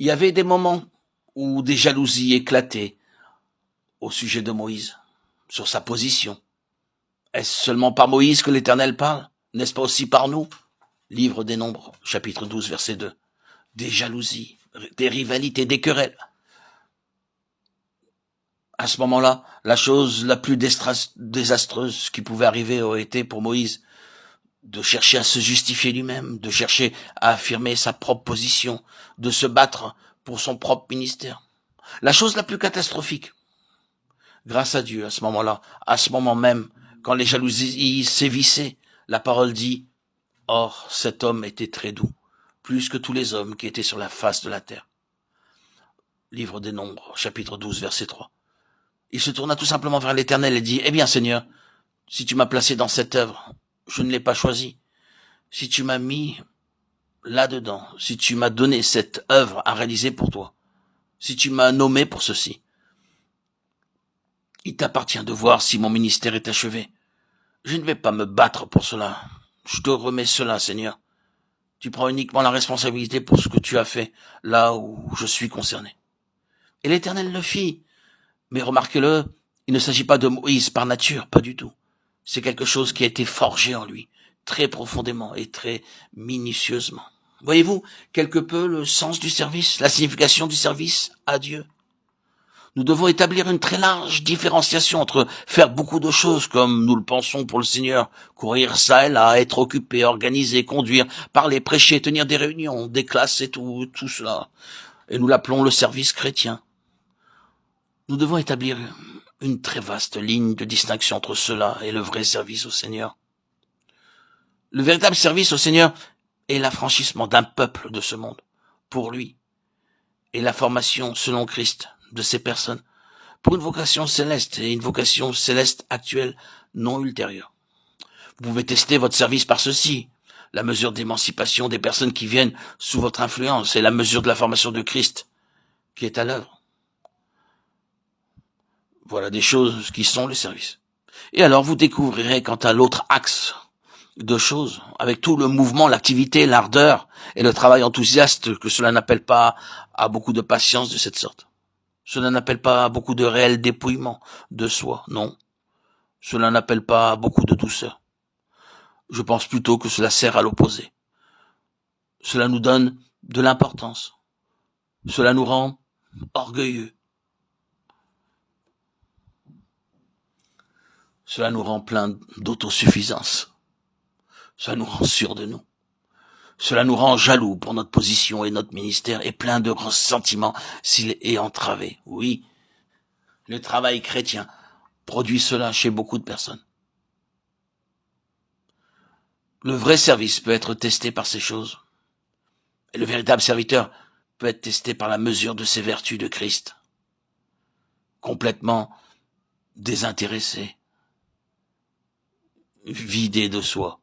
Il y avait des moments où des jalousies éclataient au sujet de Moïse, sur sa position. Est-ce seulement par Moïse que l'Éternel parle? N'est-ce pas aussi par nous? Livre des Nombres, chapitre 12, verset 2. Des jalousies, des rivalités, des querelles. À ce moment-là, la chose la plus désastreuse qui pouvait arriver aurait été pour Moïse de chercher à se justifier lui-même, de chercher à affirmer sa propre position, de se battre pour son propre ministère. La chose la plus catastrophique, grâce à Dieu, à ce moment-là, à ce moment même, quand les jalousies sévissaient, la parole dit, « Or, cet homme était très doux, plus que tous les hommes qui étaient sur la face de la terre. » Livre des Nombres, chapitre 12, verset 3. Il se tourna tout simplement vers l'Éternel et dit, « Eh bien, Seigneur, si tu m'as placé dans cette œuvre, je ne l'ai pas choisi. Si tu m'as mis là-dedans, si tu m'as donné cette œuvre à réaliser pour toi, si tu m'as nommé pour ceci, il t'appartient de voir si mon ministère est achevé. Je ne vais pas me battre pour cela. Je te remets cela, Seigneur. Tu prends uniquement la responsabilité pour ce que tu as fait, là où je suis concerné. » Et l'Éternel le fit. Mais remarquez-le, il ne s'agit pas de Moïse par nature, pas du tout. C'est quelque chose qui a été forgé en lui, très profondément et très minutieusement. Voyez-vous quelque peu le sens du service, la signification du service à Dieu? Nous devons établir une très large différenciation entre faire beaucoup de choses comme nous le pensons pour le Seigneur, courir ça et là, être occupé, organiser, conduire, parler, prêcher, tenir des réunions, des classes et tout cela. Et nous l'appelons le service chrétien. Nous devons établir une très vaste ligne de distinction entre cela et le vrai service au Seigneur. Le véritable service au Seigneur est l'affranchissement d'un peuple de ce monde, pour lui, et la formation selon Christ de ces personnes, pour une vocation céleste et une vocation céleste actuelle, non ultérieure. Vous pouvez tester votre service par ceci, la mesure d'émancipation des personnes qui viennent sous votre influence et la mesure de la formation de Christ qui est à l'œuvre. Voilà des choses qui sont le service. Et alors vous découvrirez quant à l'autre axe de choses, avec tout le mouvement, l'activité, l'ardeur et le travail enthousiaste, que cela n'appelle pas à beaucoup de patience de cette sorte. Cela n'appelle pas à beaucoup de réel dépouillement de soi, non. Cela n'appelle pas à beaucoup de douceur. Je pense plutôt que cela sert à l'opposé. Cela nous donne de l'importance. Cela nous rend orgueilleux. Cela nous rend plein d'autosuffisance. Cela nous rend sûrs de nous. Cela nous rend jaloux pour notre position et notre ministère et plein de ressentiments s'il est entravé. Oui, le travail chrétien produit cela chez beaucoup de personnes. Le vrai service peut être testé par ces choses. Et le véritable serviteur peut être testé par la mesure de ses vertus de Christ. Complètement désintéressé, vidé de soi,